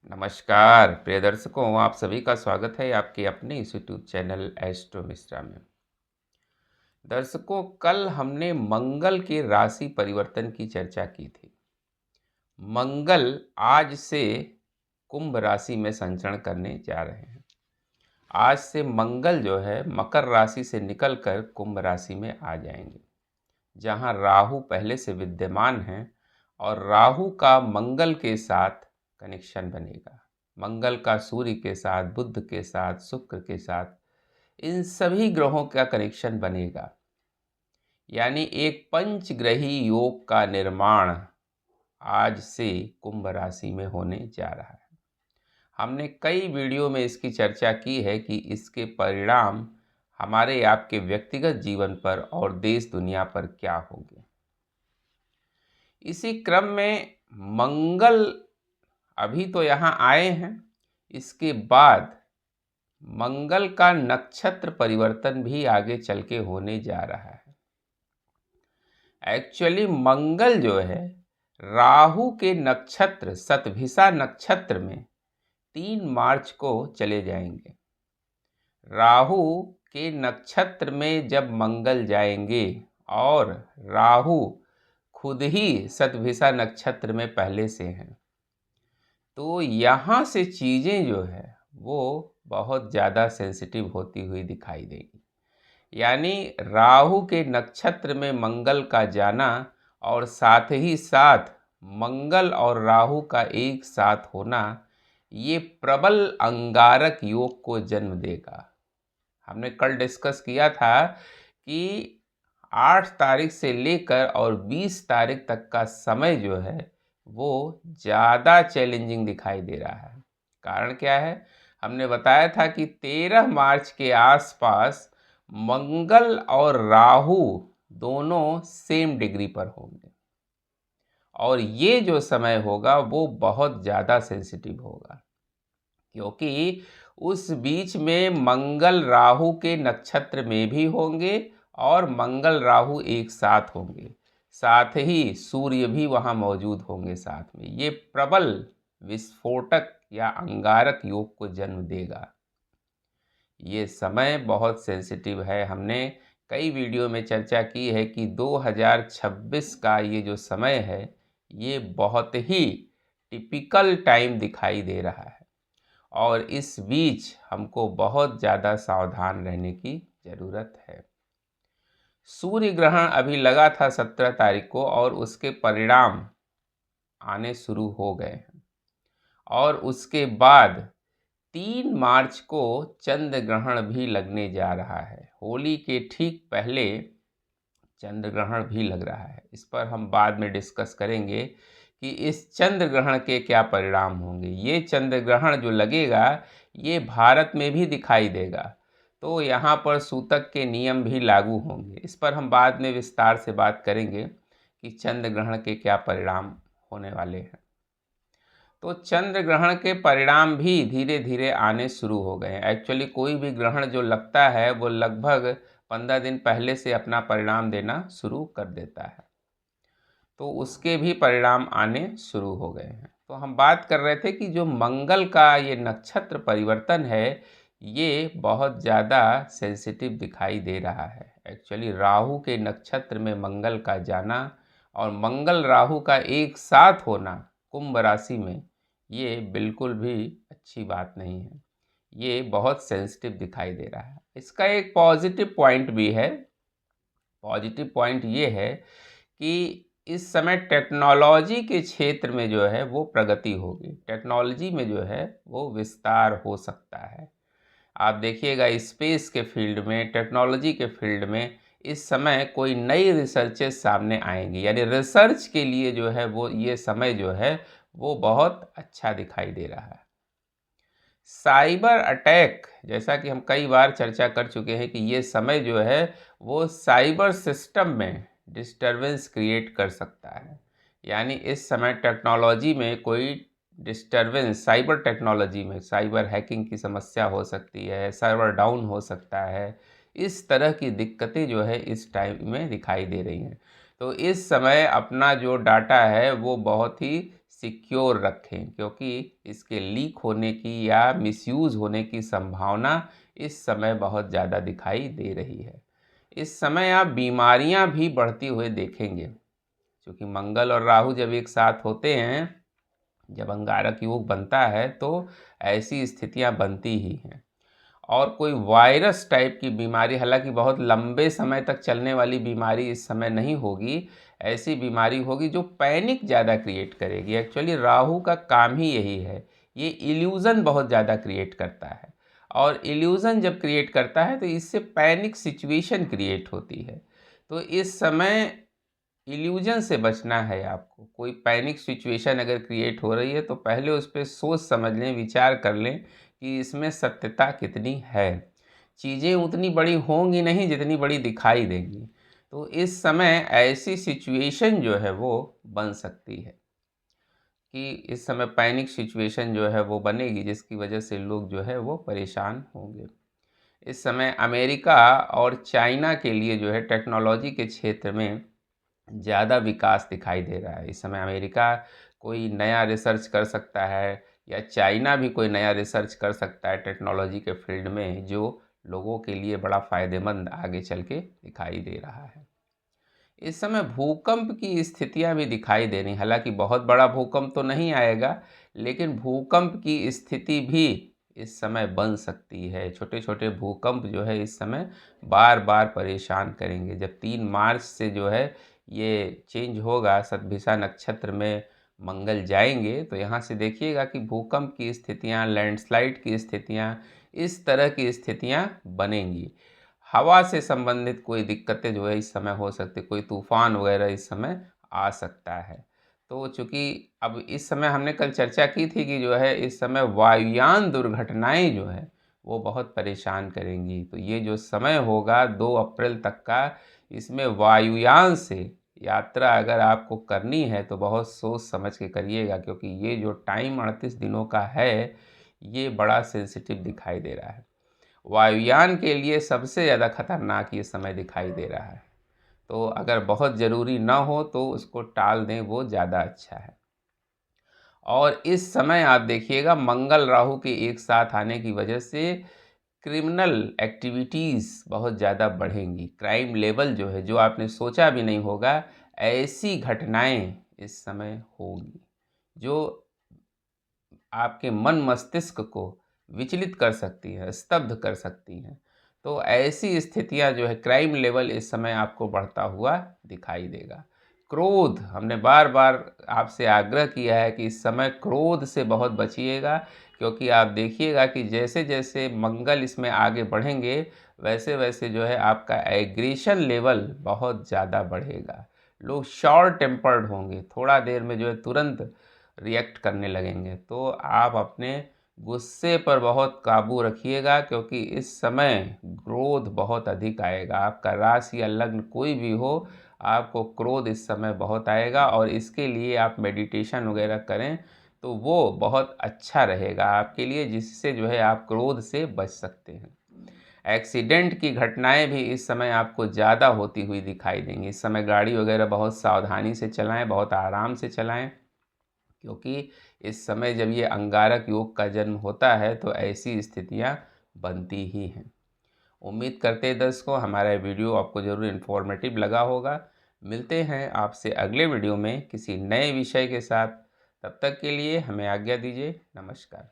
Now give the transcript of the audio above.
नमस्कार प्रिय दर्शकों, आप सभी का स्वागत है आपके अपने इस यूट्यूब चैनल एस्ट्रो मिश्रा में। दर्शकों, कल हमने मंगल के राशि परिवर्तन की चर्चा की थी। मंगल आज से कुंभ राशि में संचरण करने जा रहे हैं। आज से मंगल जो है मकर राशि से निकलकर कुंभ राशि में आ जाएंगे, जहां राहु पहले से विद्यमान है और राहु का मंगल के साथ कनेक्शन बनेगा। मंगल का सूर्य के साथ, बुध के साथ, शुक्र के साथ, इन सभी ग्रहों का कनेक्शन बनेगा। यानी एक पंचग्रही योग का निर्माण आज से कुंभ राशि में होने जा रहा है। हमने कई वीडियो में इसकी चर्चा की है कि इसके परिणाम हमारे आपके व्यक्तिगत जीवन पर और देश दुनिया पर क्या होंगे। इसी क्रम में मंगल अभी तो यहाँ आए हैं, इसके बाद मंगल का नक्षत्र परिवर्तन भी आगे चल के होने जा रहा है। एक्चुअली मंगल जो है राहु के नक्षत्र शतभिषा नक्षत्र में 3 मार्च को चले जाएंगे। राहु के नक्षत्र में जब मंगल जाएंगे और राहु खुद ही शतभिषा नक्षत्र में पहले से हैं, तो यहाँ से चीज़ें जो है वो बहुत ज़्यादा सेंसिटिव होती हुई दिखाई देगी। यानी राहु के नक्षत्र में मंगल का जाना और साथ ही साथ मंगल और राहु का एक साथ होना, ये प्रबल अंगारक योग को जन्म देगा। हमने कल डिस्कस किया था कि 8 तारीख से लेकर और 20 तारीख तक का समय जो है वो ज़्यादा चैलेंजिंग दिखाई दे रहा है। कारण क्या है? हमने बताया था कि 13 मार्च के आसपास मंगल और राहु दोनों सेम डिग्री पर होंगे और ये जो समय होगा वो बहुत ज़्यादा सेंसिटिव होगा, क्योंकि उस बीच में मंगल राहु के नक्षत्र में भी होंगे और मंगल राहु एक साथ होंगे, साथ ही सूर्य भी वहाँ मौजूद होंगे साथ में। ये प्रबल विस्फोटक या अंगारक योग को जन्म देगा। ये समय बहुत सेंसिटिव है। हमने कई वीडियो में चर्चा की है कि 2026 का ये जो समय है ये बहुत ही टिपिकल टाइम दिखाई दे रहा है और इस बीच हमको बहुत ज़्यादा सावधान रहने की ज़रूरत है। सूर्य ग्रहण अभी लगा था 17 तारीख को और उसके परिणाम आने शुरू हो गए हैं और उसके बाद 3 मार्च को चंद्र ग्रहण भी लगने जा रहा है। होली के ठीक पहले चंद्र ग्रहण भी लग रहा है। इस पर हम बाद में डिस्कस करेंगे कि इस चंद्र ग्रहण के क्या परिणाम होंगे। ये चंद्र ग्रहण जो लगेगा ये भारत में भी दिखाई देगा, तो यहाँ पर सूतक के नियम भी लागू होंगे। इस पर हम बाद में विस्तार से बात करेंगे कि चंद्र ग्रहण के क्या परिणाम होने वाले हैं। तो चंद्र ग्रहण के परिणाम भी धीरे धीरे आने शुरू हो गए हैं। एक्चुअली कोई भी ग्रहण जो लगता है वो लगभग 15 दिन पहले से अपना परिणाम देना शुरू कर देता है, तो उसके भी परिणाम आने शुरू हो गए हैं। तो हम बात कर रहे थे कि जो मंगल का ये नक्षत्र परिवर्तन है ये बहुत ज़्यादा सेंसिटिव दिखाई दे रहा है। एक्चुअली राहु के नक्षत्र में मंगल का जाना और मंगल राहु का एक साथ होना कुंभ राशि में, ये बिल्कुल भी अच्छी बात नहीं है। ये बहुत सेंसिटिव दिखाई दे रहा है। इसका एक पॉजिटिव पॉइंट भी है। पॉजिटिव पॉइंट ये है कि इस समय टेक्नोलॉजी के क्षेत्र में जो है वो प्रगति होगी। टेक्नोलॉजी में जो है वो विस्तार हो सकता है। आप देखिएगा स्पेस के फील्ड में, टेक्नोलॉजी के फील्ड में इस समय कोई नई रिसर्चेस सामने आएंगी। यानी रिसर्च के लिए जो है वो ये समय जो है वो बहुत अच्छा दिखाई दे रहा है। साइबर अटैक, जैसा कि हम कई बार चर्चा कर चुके हैं कि ये समय जो है वो साइबर सिस्टम में डिस्टरबेंस क्रिएट कर सकता है। यानी इस समय टेक्नोलॉजी में कोई डिस्टरबेंस, साइबर टेक्नोलॉजी में साइबर हैकिंग की समस्या हो सकती है, सर्वर डाउन हो सकता है। इस तरह की दिक्कतें जो है इस टाइम में दिखाई दे रही हैं। तो इस समय अपना जो डाटा है वो बहुत ही सिक्योर रखें, क्योंकि इसके लीक होने की या मिसयूज़ होने की संभावना इस समय बहुत ज़्यादा दिखाई दे रही है। इस समय आप बीमारियां भी बढ़ती हुए देखेंगे, क्योंकि मंगल और राहु जब एक साथ होते हैं, जब अंगारक योग बनता है तो ऐसी स्थितियां बनती ही हैं। और कोई वायरस टाइप की बीमारी, हालांकि बहुत लंबे समय तक चलने वाली बीमारी इस समय नहीं होगी, ऐसी बीमारी होगी जो पैनिक ज़्यादा क्रिएट करेगी। एक्चुअली राहु का काम ही यही है, ये इल्यूज़न बहुत ज़्यादा क्रिएट करता है, और इल्यूज़न जब क्रिएट करता है तो इससे पैनिक सिचुएशन क्रिएट होती है। तो इस समय इल्यूजन से बचना है आपको। कोई पैनिक सिचुएशन अगर क्रिएट हो रही है तो पहले उस पर सोच समझ लें, विचार कर लें कि इसमें सत्यता कितनी है। चीज़ें उतनी बड़ी होंगी नहीं जितनी बड़ी दिखाई देंगी। तो इस समय ऐसी सिचुएशन जो है वो बन सकती है कि इस समय पैनिक सिचुएशन जो है वो बनेगी, जिसकी वजह से लोग जो है वो परेशान होंगे। इस समय अमेरिका और चाइना के लिए जो है टेक्नोलॉजी के क्षेत्र में ज़्यादा विकास दिखाई दे रहा है। इस समय अमेरिका कोई नया रिसर्च कर सकता है, या चाइना भी कोई नया रिसर्च कर सकता है टेक्नोलॉजी के फील्ड में, जो लोगों के लिए बड़ा फ़ायदेमंद आगे चल के दिखाई दे रहा है। इस समय भूकंप की स्थितियां भी दिखाई दे रही, हालांकि बहुत बड़ा भूकंप तो नहीं आएगा, लेकिन भूकंप की स्थिति भी इस समय बन सकती है। छोटे छोटे भूकंप जो है इस समय बार बार परेशान करेंगे। जब 3 मार्च से जो है ये चेंज होगा, शतभिषा नक्षत्र में मंगल जाएंगे, तो यहाँ से देखिएगा कि भूकंप की स्थितियाँ, लैंडस्लाइड की स्थितियाँ, इस तरह की स्थितियाँ बनेंगी। हवा से संबंधित कोई दिक्कतें जो है इस समय हो सकती, कोई तूफान वगैरह इस समय आ सकता है। तो चूँकि अब इस समय हमने कल चर्चा की थी कि जो है इस समय वायुयान दुर्घटनाएं जो है वो बहुत परेशान करेंगी। तो ये जो समय होगा 2 अप्रैल तक का, इसमें वायुयान से यात्रा अगर आपको करनी है तो बहुत सोच समझ के करिएगा, क्योंकि ये जो टाइम 38 दिनों का है, ये बड़ा सेंसिटिव दिखाई दे रहा है। वायुयान के लिए सबसे ज़्यादा खतरनाक ये समय दिखाई दे रहा है। तो अगर बहुत ज़रूरी ना हो तो उसको टाल दें, वो ज़्यादा अच्छा है। और इस समय आप देखिएगा मंगल राहु के एक साथ आने की वजह से क्रिमिनल एक्टिविटीज़ बहुत ज़्यादा बढ़ेंगी। क्राइम लेवल जो है, जो आपने सोचा भी नहीं होगा, ऐसी घटनाएं इस समय होगी जो आपके मन मस्तिष्क को विचलित कर सकती है, स्तब्ध कर सकती हैं। तो ऐसी स्थितियां जो है, क्राइम लेवल इस समय आपको बढ़ता हुआ दिखाई देगा। क्रोध, हमने बार बार आपसे आग्रह किया है कि इस समय क्रोध से बहुत बचिएगा, क्योंकि आप देखिएगा कि जैसे जैसे मंगल इसमें आगे बढ़ेंगे, वैसे वैसे जो है आपका एग्रेशन लेवल बहुत ज़्यादा बढ़ेगा। लोग शॉर्ट टेम्पर्ड होंगे, थोड़ा देर में जो है तुरंत रिएक्ट करने लगेंगे। तो आप अपने गुस्से पर बहुत काबू रखिएगा, क्योंकि इस समय क्रोध बहुत अधिक आएगा। आपका राशि या लग्न कोई भी हो, आपको क्रोध इस समय बहुत आएगा, और इसके लिए आप मेडिटेशन वगैरह करें तो वो बहुत अच्छा रहेगा आपके लिए, जिससे जो है आप क्रोध से बच सकते हैं। एक्सीडेंट की घटनाएं भी इस समय आपको ज़्यादा होती हुई दिखाई देंगी। इस समय गाड़ी वगैरह बहुत सावधानी से चलाएं, बहुत आराम से चलाएं, क्योंकि इस समय जब ये अंगारक योग का जन्म होता है तो ऐसी स्थितियां बनती ही हैं। उम्मीद करते हैं दर्शकों हमारा वीडियो आपको ज़रूर इन्फॉर्मेटिव लगा होगा। मिलते हैं आपसे अगले वीडियो में किसी नए विषय के साथ। तब तक के लिए हमें आज्ञा दीजिए। नमस्कार।